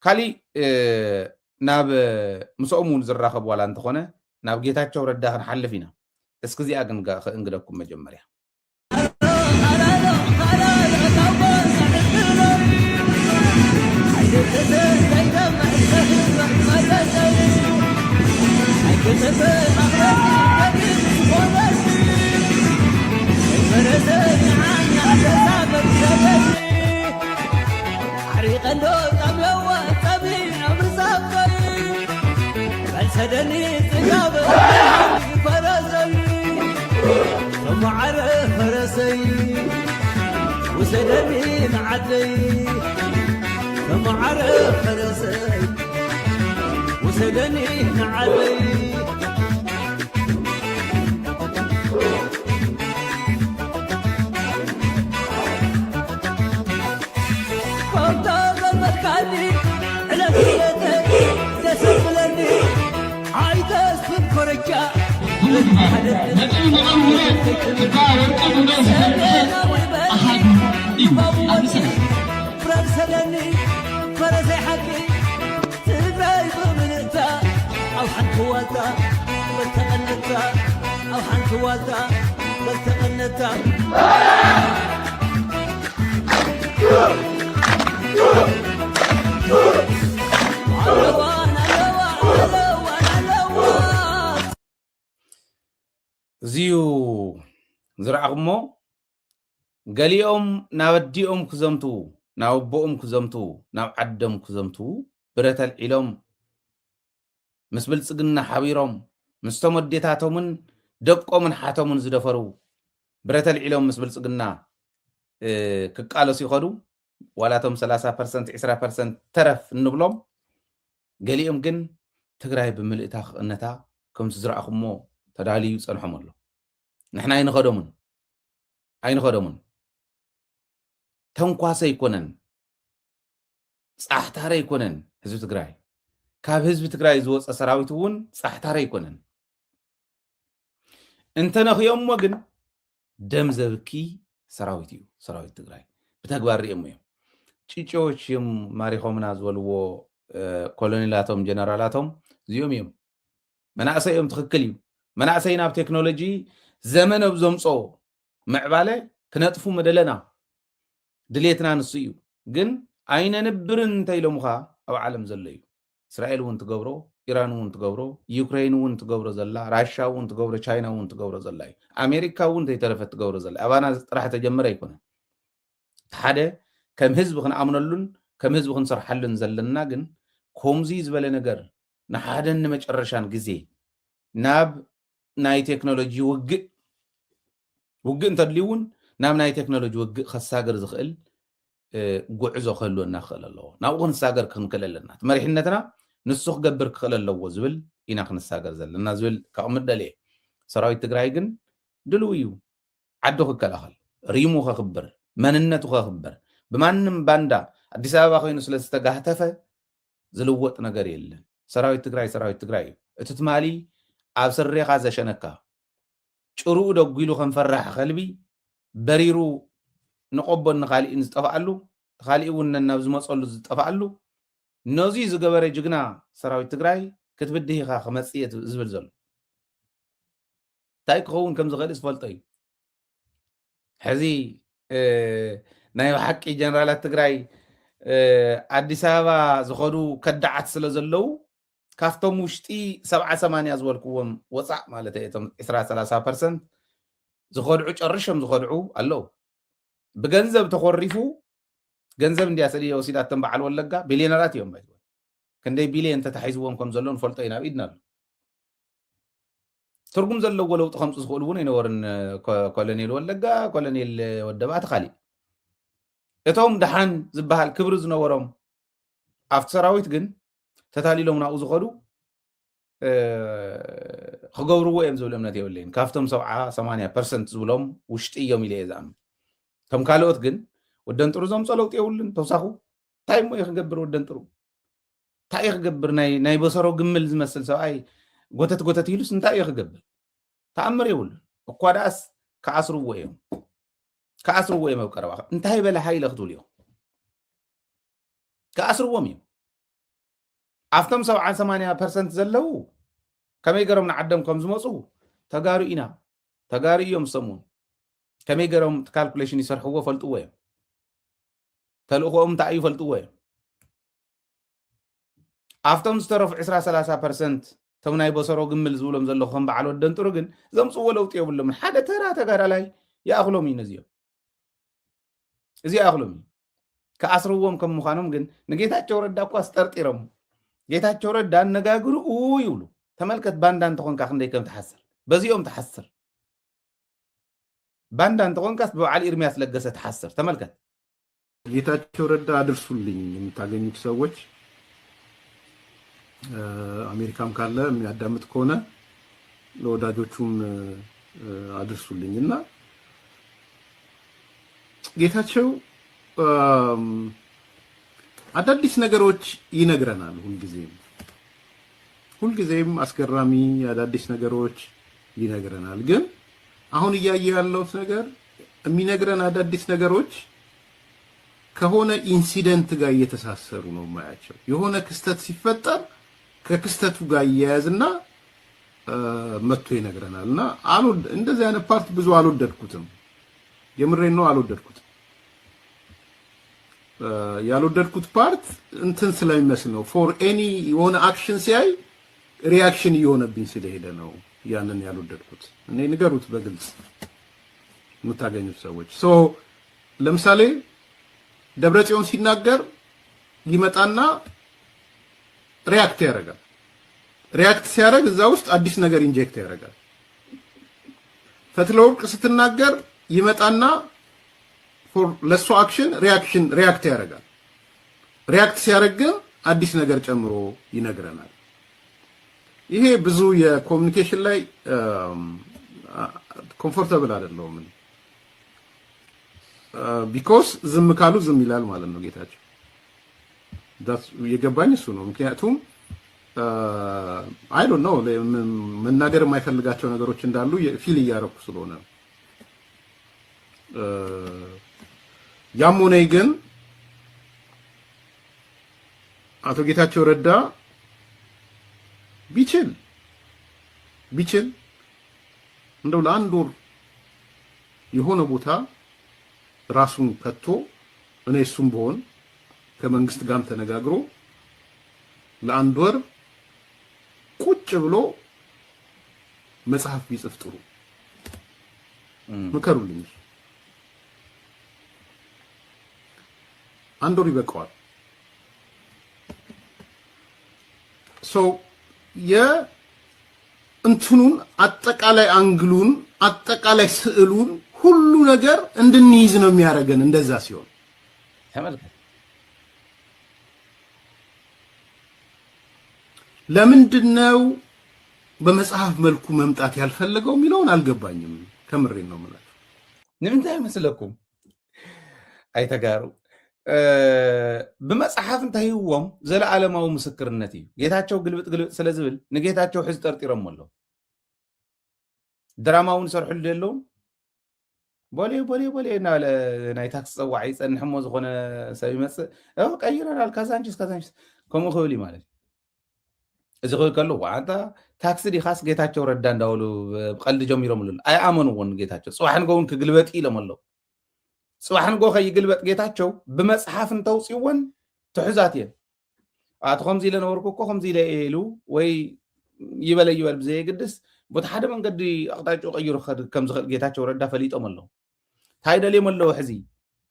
ካሊ ናብ ምስኦሙን ዝራኸብ ዋላ እንተኾነ ናብ ጌታቸው ረዳ ክንሓልፍ ኢና እስከዚኣ ግን እንግደኩም መጀመርያ سدني تجاب فرسي ومعرف فرسي وسدني معدي ومعرف فرسي وسدني معدي قمت بالمكاني على بيتي تسبلني فرسلني فرسي حقي تبعي بمنتا أو حنكواتا بلتقنتا أو حنكواتا بلتقنتا زيو زرعقمو قاليهم ناوديهم كزمتو ناوبوهم كزمتو ناو عدم كزمتو برتل علم مسبل سجنا حبيرهم مستمدتاتهم دقوا من حاتهم زدفرو برتل علم مسبل سجنا كقالوا سيخدو ولا تم 30% 10% ترف النبلهم قاليهم جن تقرأي بملئتها أنتا كم تزرعقمو تدالي يصنحهم الله نحن أين خدمون تنقاسي يكونن صحتاري يكونن حزب تقرأي كاب حزب تقرأي زوز أسراويتون صحتاري يكونن انت نخيوم وقن دم زبكي سراويتيو سراويت تقرأي بتكبر رئيمو يوم تشيشوش يوم ماريخوم نازولو كولونيلاتهم جنرالاتهم زيوم يوم مناعسي يوم تخكليو مناعسينا بتكنولوجي زمن بزمصو معباله كنطفو مدلنا دليتنا نسيو جن اين نبرن تيلمخا او عالم زليو اسرائيل وانت تغبرو ايران وانت تغبرو يوكرين وانت تغبرو زلا راشا وانت تغبرو تشاينا وانت تغبرو زلاي امريكا وانت يترفت تغبرو زلا ابانا راح تجمر يكون حدا كم حزب خن امنلن كم حزب خن صرحلن زلنا جن كومزي زبل ነገር نحدن مጨረሻን ጊዜ ናብ ናይ ቴክኖሎጂ ውግእ እንተድልዩን ናብ ናይ ቴክኖሎጂ ውግእ ከሳገር ዝኽእል ጉዕዞ ከህልወና ክኽእል ኣለዎ ናብኡ ክንሳገር ክንክእል ኣለና መሪሕነትና ንሱ ክገብር ክኽእል ኣለዎ ዝብል ኢና ክንሳገር ዘለና ዝብል ከቕምጥ ደልየ ሰራዊት ትግራይ ግን ድልው እዩ ዓዱ ክከላኸል ሪሙ ከኽብር መንነቱ ከኽብር ብማንም ባንዳ ኣዲስ ኣበባ ኮይኑ ስለ ዝተጋህተፈ ዝልወጥ ነገር የለን ሰራዊት ትግራይ እቲ ትማሊ ኣብ ስሬኻ ዘሸነካ ጭሩኡ ደጉሉ ከንፈራሕ ከልቢ በሪሩ ንቆቦን ንኻሊእን ዝጠፋኣሉ ተኻሊእውን ናብ ዝመፀሉ ዝጠፋኣሉ ነዚ ዝገበረ ጅግና ሰራዊት ትግራይ ክትብድህ ኢኻ ክመፅእ ዝብል ዘሎ እንታይ ክኸውን ከም ዝኽእል ዝፈልጦ እዩ ሕዚ ናይ ሓቂ ጀነራላት ትግራይ ኣዲስ ኣበባ ዝኸዱ ከዳዓት ስለ ዘለው ካፍቶም ውሽጢ 70-80 ዝበልክዎም ወፃእ ማለት እቶም 20-30% ዝኸድዑ ጨርሾም ዝኸድዑ ኣለው ብገንዘብ ተኮሪፉ ገንዘብ እንዲያሰዲ ወሲዳተን በዓል ወለጋ ቢልዮነራት እዮም ባይዘ ክንደይ ቢልዮን ተታሒዝዎም ከም ዘሎ ንፈልጦ ኢና ኢድና ኣሎ ትርጉም ዘለዎ ለውጢ ከምፁ ዝኽእሉ እውን ይነበርን ኮሎኔል ወለጋ ኮሎኔል ወደባተ ካሊእ እቶም ድሓን ዝበሃል ክብሪ ዝነበሮም ኣብቲ ሰራዊት ግን ተታሊሎም ናብኡ ዝኸዱ ክገብርዎ እዮም ዝብል እምነት የብለይን ካብቶም 70-80% ዝብሎም ውሽጢ እዮም ኢለ እየ ዝኣምን ከም ካልኦት ግን ወደን ጥሩ ዘምፀ ለውጢ የብሉን ተወሳኹ እንታይ ሞ ክገብር ወደን ጥሩ እንታይ ክገብር ናይ በሰሮ ግምል ዝመስል ሰብኣይ ጎተት ኢሉስ እንታይ ክገብር ተኣምር የብሉን እኳ ዳኣስ ከኣስርዎ እዮም ኣብ ቀረባ እንታይ በለ ሃይለ ክትብል እዮም ከኣስርዎም እዮም ኣፍቶም 70-80% ዘለው ከመይ ገሮም ንዓዶም ከም ዝመፁ ተጋሩ ኢና ተጋሩ እዮም ሰሙን ከመይ ገሮም ካልኩሌሽን ይሰርሕዎ ፈልጥዎ እዮም ተልእኾኦም እንታይ እዩ ፈልጥዎ እዮም ኣፍቶም ዝተረፉ 20-30% ቶም ናይ በሰሮ ግምል ዝብሎም ዘለኹ ከም በዓል ወደን ጥሩ ግን ዘምፅዎ ለውጢ የብሎም ሓደ ተራ ተጋዳላይ ይኣኽሎም እዩ ነዚኦም እዚ ይኣኽሎም እዩ ከኣስርዎም ከም ምዃኖም ግን ንጌታቸው ረዳ እኳ ስጠርጢሮም ጌታቸው ረዳ አነጋግሩ ይብሉ ተመልከት ባንዳ እንተኾንካ ክንደይ ከም ተሓስር በዚኦም ተሓስር ባንዳ እንተኾንካስ በበዓል ኤርሚያስ ለገሰ ተሓስር ተመልከት ጌታቸው ረዳ አድርሱልኝ የምታገኙት ሰዎች አሜሪካም ካለ የሚያዳምጥ ከሆነ ለወዳጆቹም አድርሱልኝና ጌታቸው አዳዲስ ነገሮች ይነግረናል ሁልጊዜም አስገራሚ አዳዲስ ነገሮች ይነግረናል ግን አሁን እያየ ያለው ነገር የሚነግረን አዳዲስ ነገሮች ከሆነ ኢንሲደንት ጋር እየተሳሰሩ ነው ማያቸው የሆነ ክስተት ሲፈጠር ከክስተቱ ጋር እያያዝና መጥቶ ይነግረናልና እንደዚህ አይነት ፓርት ብዙ አልወደድኩትም የምሬን ነው አልወደድኩትም ያልወደድኩት ፓርት እንትን ስለሚመስል ነው ፎር ኤኒ የሆነ አክሽን ሲያይ ሪአክሽን እየሆነብኝ ስለሄደ ነው ያንን ያልወደድኩት እኔ ንገሩት በግልጽ የምታገኙት ሰዎች ለምሳሌ ደብረጽዮን ሲናገር ይመጣና ሪአክት ያደርጋል ሪአክት ሲያደርግ እዛ ውስጥ አዲስ ነገር ኢንጀክት ያደርጋል ፈትለወርቅ ስትናገር ይመጣና ፎር ለሱ አክሽን ሪአክት ያደርጋል ሪአክት ሲያደርግ አዲስ ነገር ጨምሮ ይነግረናል ይሄ ብዙ የኮሙኒኬሽን ላይ ኮምፎርታብል አይደለም ቢኮዝ ዝም ካሉ ዝም ይላል ማለት ነው ጌታቸው ዳስ የገባኝ እሱ ነው ምክንያቱም አይ ዶንት ኖ መናገር የማይፈልጋቸው ነገሮች እንዳሉ ፊል እያረኩ ስለሆነ ያም ሆነ ግን አቶ ጌታቸው ረዳ ቢችል እንደው ለአንድ ወር የሆነ ቦታ ራሱን ከቶ እኔ እሱም በሆን ከመንግስት ጋርም ተነጋግሮ ለአንድ ወር ቁጭ ብሎ መጽሐፍ ቢጽፍ ጥሩ ምከሩልኝ አንድ ወር ይበቃዋል የእንትኑን አጠቃላይ አንግሉን አጠቃላይ ስዕሉን ሁሉ ነገር እንድንይዝ ነው የሚያደርገን እንደዛ ሲሆን ተመልከት ለምንድነው በመጽሐፍ መልኩ መምጣት ያልፈለገው የሚለውን አልገባኝም ከምሬን ነው ማለት ንምንታይ መስለኩም አይተጋሩ በመጽሐፍ እንታይዎም ዘለዓለማው ምስክርነት እዩ ጌታቸው ግልብጥ ስለዝብል ንጌታቸው ሕዝ ጠርጢሮም ኣሎ ድራማውን ሰርሑል ደሎ ቦሌ ናይ ታክሲ ፀዋዒ ፀንሕሞ ዝኾነ ሰብ ይመፅእ ቀይረናል ካዛንቺስ ከምኡ ክብል እዩ ማለት እዚ ክብል ከሎ ዋንታ ታክሲ ዲኻስ ጌታቸው ረዳ እንዳበሉ ብቀልዲ ጀሚሮም ኣሎ ኣይኣመኑዎን ጌታቸው ፅዋሕን ጎውን ክግልበጥ ኢሎም ኣሎ ፅዋሕን ጎ ከይግልበጥ ጌታቸው ብመፅሓፍ እንተውፅዎን ትሑዛት እየን ኣቶ ከምዚ ኢለ ነበርኩ እኮ ከምዚ ኢለ ኢሉ ወይ ይበል ብዘየግድስ ቦታ ሓደ መንገዲ ኣቕጣጫ ቀይሩ ከም ዝኽእል ጌታቸው ረዳ ፈሊጦም ኣለዉ እንታይ ደልዮም ኣለዉ ሕዚ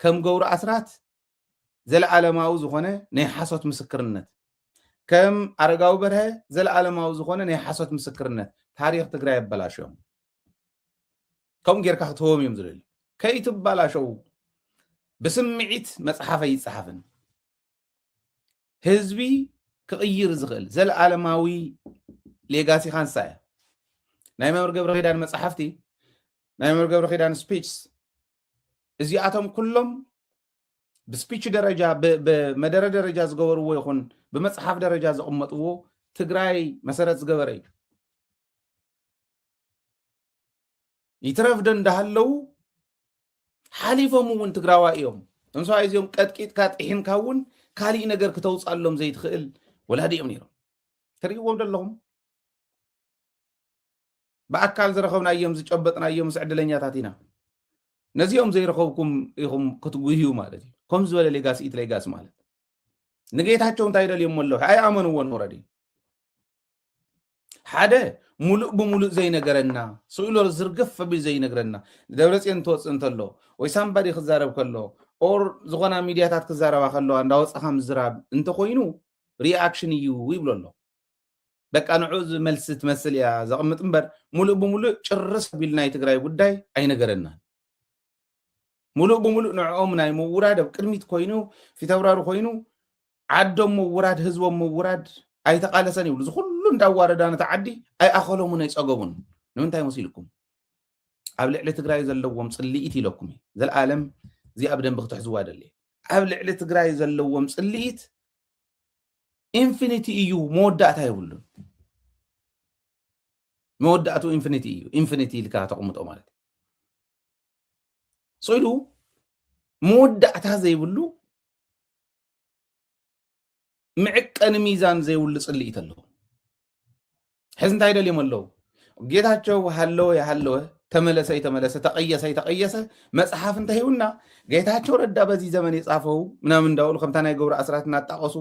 ከም ገብሩ ኣስራት ዘለዓለማዊ ዝኾነ ናይ ሓሶት ምስክርነት ከም ኣረጋዊ በርሀ ዘለዓለማዊ ዝኾነ ናይ ሓሶት ምስክርነት ታሪክ ትግራይ ኣበላሽዮም ከምኡ ጌርካ ክትህቦም እዮም ዝደልዩ ከይትበላሸው بسمعت مصحفه يصحفن حزبي كغير زغل زل عالماوي ليغاسي خانسا نايمر قبر خيدان مصحفتي نايمر قبر خيدان سبيتش ازياتهم كلهم بسبيتش درجه بمدره درجه زغورو يكون بمصحف درجه زقمطو تግራይ መሰረት ዝገበረይ ይትረፍደን እንዳሃለው ሓሊፎም እውን ትግራዋ እዮም እንሷ እዚኦም ቀጥቂጥካ ጥሒንካ እውን ካልእ ነገር ክተውፃሎም ዘይትኽእል ወላዲ እዮም ነይሮም تريقوم دلهم بأكل زرخونا أيام زجبتنا أيام سعدلنيا تاتينا نزيهم زي رخوكم يهم كتبوهيو مالتي كم زول ليغاس إيت ليغاس مالت نجيتاچون تايدل يمولو أي آمنوا ونوردي حدا ملؤ بملؤ زي نغرنا سويلو زرغف بزي نغرنا دبرصين توص انتلو ወይ ሳምባዲ ክዛረብ ከሎ ኦር ዝኮና ሚዲያታት ክዛረባ ከሎ እንዳወጽኻ ምዝራብ እንተ ኮይኑ ሪአክሽን እዩ ይብለሎ በቃ ንዑዝ መልስ ትመስል ያ ዘቕምጥ እምበር ሙሉእ ብሙሉእ ጭርስ ቢልና የትግራይ ጉዳይ አይነገረና ሙሉእ ብሙሉእ ንዕኦም ናይ ምውራድ ኣብ ቅድሚት ኮይኑ ፊተብራሩ ኮይኑ ዓዶም ምውራድ ህዝቦም ምውራድ ኣይተቃለሰን ይብሉ ዝኩሉ እንዳዋረዳነ ተዓዲ ኣይ ኣኸሎሙን ኣይጸገቡን ንምንታይ መስልኩም ኣብ ልዕሊ ትግራይ ዘለዎም ጽልኢት ኢለኩም ዘለዓለም እዚ ኣብ ደንብ ክትሕዝዋ ደለ ኣብ ልዕሊ ትግራይ ዘለዎም ጽልኢት ኢንፊኒቲ እዩ መወዳእታ ይብሉን መወዳእቱ ኢንፊኒቲ እዩ ኢንፊኒቲ ኢልካ ተቐምጦ ማለት ሶይሉ መወዳእታ ዘይብሉ ምዕቀን ሚዛን ዘይብሉ ጽልኢት ኣሎ ሕዝ እንታይ ደልዮም ኣለዉ ጌታቸው ሃለወ ያሃለወ ተመለሰ ተቀየሰ መጽሐፍ እንተይውና ጌታቸው ረዳ በዚህ ዘመን የጻፈው ምናምን እንዳውል ከምታ ናይ ገብሩ አስራት እናጣቀሱ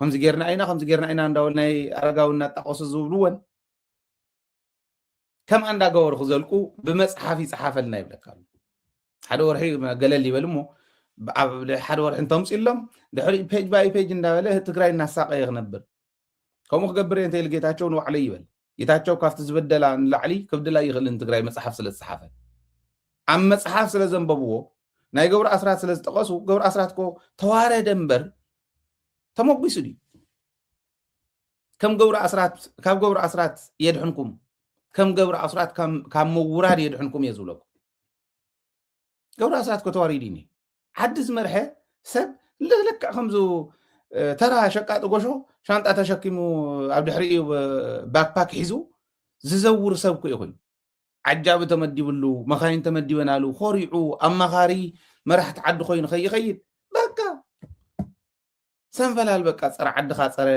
ከምዚ ጌርና አይና እንዳውል ናይ አረጋው እናጣቀሱ ዝብሉወን ከም አንዳ ገወር ክዘልቁ በመጽሐፍ ይጻፈልና ይብለካሉ ሓደ ወርሒ ገለል ይበልሞ ሓደ ወርሒ እንተምጽሎም ድሕሪ ፔጅ ባይ ፔጅ እንዳበለ ትግራይ እናሳቀ ይነብር ከምኡ ክገብር እንተ ጌታቸው ነው ዓለይ ይበል ጌታቸው ካፍት ዝበደላ ንላዕሊ ክብድላ ይኽልን ትግራይ መጽሐፍ ስለ ተጻፈ አም መጽሐፍ ስለ ዘንበብዎ ናይ ገብሩ አስራት ስለ ዝጠቀሱ ገብሩ አስራት ኮ ተዋረደ እምበር ተሞግሱ ዲ ከም ገብሩ አስራት የድሕንኩም ከም ገብሩ አስራት ከም ምውራድ የድሕንኩም የዝብለኩ ገብሩ አስራት ኮ ተዋሪዲኒ ዓዲስ መርሐ ሰብ ለለካ ከምዙ ተራ ሸቃጥ ጎሾ ሻንጣ ተሸኪሙ ኣብ ድሕሪኡ ባክፓክ ሒዙ ዝዘውር ሰብ ኮ ይኹን ዓጃብ ተመዲብሉ መኻይን ተመዲበናሉ ኾሪዑ ኣማኻሪ መራሕቲ ዓዲ ኮይኑ ከይኸይድ በቃ ሰንፈላል በቃ ፀረ ዓድኻ ፀረ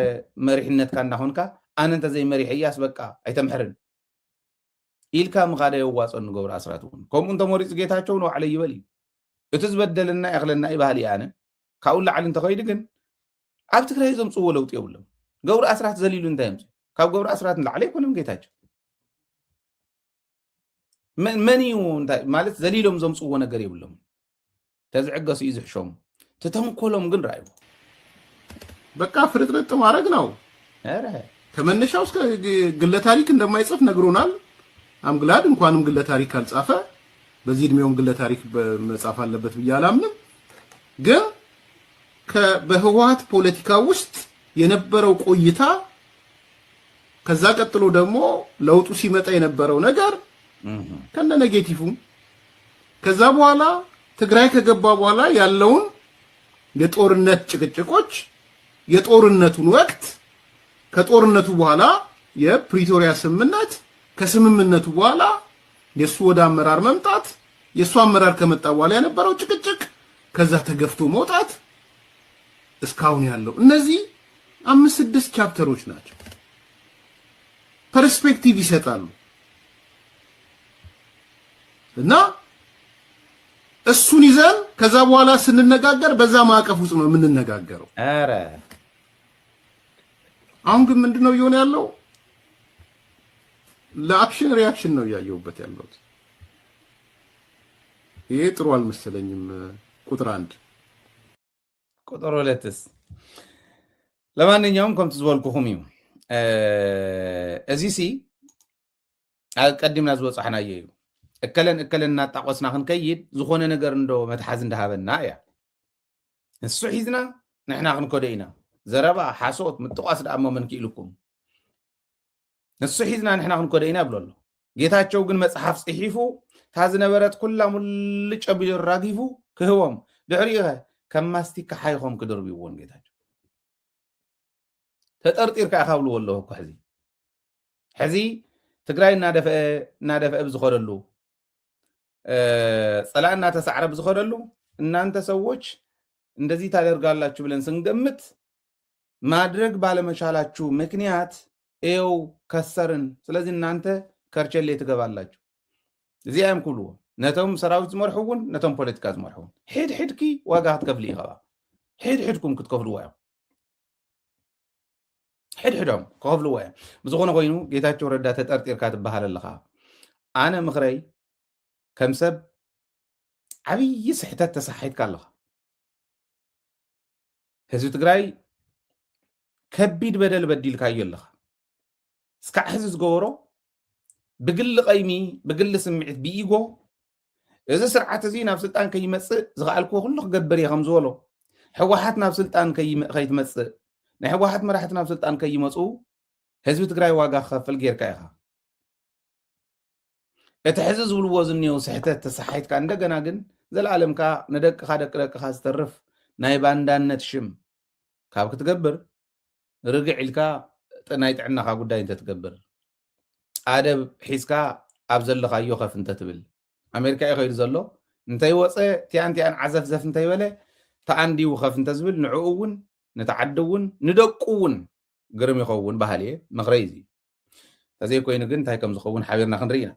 መሪሕነትካ እናኾንካ ኣነ እንተዘይ መሪሕ እያስ በቃ ኣይተምሕርን ኢልካ ምኻደ የዋፀኑ ገብሩ አስራት እውን ከምኡ እንተመሪፅ ጌታቸው ነው ዓለይ ይበል እዩ እቲ ዝበደለና ይኽለና ይባህል እየ ኣነ ካብኡ ላዕሊ እንተኸይድ ግን ኣብ ትግራይ ዘምጽዎ ለውጥ የብሎም ገብሩ አስራት ዘሊሉ እንታይ የምጽ ካብ ገብሩ አስራት ንላዕሊ ኣይኮነም ጌታቸው መንዩ እንታይ ማለት ዘሊሎም ዘምጽዎ ነገር የብሎም ተዝዕገሱ እዩ ዝሕሾም ተተንኮሎም ግን ራእዩ በቃ ፍርጥርጥ ማድረግ ነው ኧረ ከመነሻው እስከ ግለ ታሪክ እንደማይጽፍ ነግሮናል አምግላድ እንኳንም ግለ ታሪክ አልጻፈ በዚህ እድሜውም ግለ ታሪክ መጻፍ አለበት ብዬ አላምንም ግን በህወሓት ፖለቲካ ውስጥ የነበረው ቆይታ ከዛ ቀጥሎ ደግሞ ለውጡ ሲመጣ የነበረው ነገር ከነ ኔጌቲቭ ከዛ በኋላ ትግራይ ከገባ በኋላ ያለውን የጦርነት ጭቅጭቆች የጦርነቱን ወቅት ከጦርነቱ በኋላ የፕሪቶሪያ ስምምነት ከስምምነቱ በኋላ የሱ ወደ አመራር መምጣት የሱ አመራር ከመጣ በኋላ የነበረው ጭቅጭቅ ከዛ ተገፍቶ መውጣት እስካሁን ያለው እነዚህ 5-6 ቻፕተሮች ናቸው ፐርስፔክቲቭ ይሰጣሉ እና እሱን ይዘን ከዛ በኋላ ስንነጋገር በዛ ማዕቀፍ ውስጥ ነው የምንነጋገረው ኧረ አሁን ግን ምንድነው እየሆነ ያለው ለአክሽን ሪአክሽን ነው ያየውበት ያለው ይሄ ጥሩ አልመሰለኝም ቁጥር 1 ቁጥር 2ስ ለማንኛውም ከም ትዝበልኩኹም እዩ እዚ ቀዲምና ዝወጻሕናዮ እዩ እከለን እናጣቆስና ክንከይድ ዝኾነ ነገር እንዶ መትሓዝ እንዳሃበና እያ እሱ ሒዝና ንሕና ክንከዶ ኢና ዘረባ ሓሶት ምጥቋስ ዳሞ መንኪኢልኩም እሱ ሒዝና ንሕና ክንከዶ ኢና ብሎ ኣሎ ጌታቸው ግን መጽሐፍ ጽሒፉ ታዝነበረት ኩላ ሙልጭ ቢሉ ራጊፉ ክህቦም ድሕሪኡ ከም ማስቲካ ሓይኾም ክድርብይዎን ጌታቸው ተጠርጢርካ ካብልዎ ኣለዎ እኮ ሕዚ ትግራይ እናደፈአ ብዝኸደሉ ጸላእ እናተሳዕረ ብዝኸደሉ እናንተ ሰዎች እንደዚህ ታደርጋላችሁ ብለን ስንገምት ማድረግ ባለመቻላችሁ ምክንያት ኤው ከሰርን ስለዚህ እናንተ ከርቸሌ ትገባላችሁ እዚያም ኩሉ ነቶም ሰራዊት ዝመርሑውን ነቶም ፖለቲካ ዝመርሑውን ሕድሕድኪ ዋጋ ክትከፍሊ ኢኻ ሕድሕድኩም ክትከፍልዎ እዮም ሕድሕዶም ክከፍልዎ እዮም ብዝኾነ ኮይኑ ጌታቸው ረዳ ተጠርጢርካ ትበሃል ኣለኻ ኣነ ምኽረይ ከም ሰብ ዓብዪ ስሕተት ተሳሒትካ ኣለኻ ህዝቢ ትግራይ ከቢድ በደል በዲልካዮ ኣለኻ እስካዕ ሕዚ ዝገበሮ ብግሊ ቀይሚ ብግሊ ስምዒት ብኢጎ እዚ ስርዓት እዚ ናብ ስልጣን ከይመፅእ ዝኽኣልክዎ ኩሉ ክገብር እየ ከም ዝበሎ ሕወሓት ናብ ስልጣን ከይትመፅእ ናይ ሕወሓት መራሕቲ ናብ ስልጣን ከይመፁ ህዝቢ ትግራይ ዋጋ ክኸፍል ጌርካ ኢኻ እቲ ሕዚ ዝብልዎ ዝኒአው ስሕተት ተሳሓይትካ እንደገና ግን ዘለኣለምካ ንደቅኻ ደቅደቅኻ ዝተርፍ ናይ ባንዳነት ሽም ካብ ክትገብር ርግዕ ኢልካ ናይ ጥዕናኻ ጉዳይ እንተትገብር ኣደብ ሒዝካ ኣብ ዘለኻዮ ኸፍ እንተትብል ኣሜሪካ እዩ ኸይዱ ዘሎ እንተይወፀ ቲያን ዓዘፍዘፍ እንተይበለ ተኣንዲው ኸፍ እንተዝብል ንዕኡ እውን ንተዓዲ እውን ንደቁ እውን ግርም ይኸውን ባህል እየ ምኽረይ እዚ ተዘይኮይኑ ግን እንታይ ከም ዝኸውን ሓቢርና ክንርኢ ኢና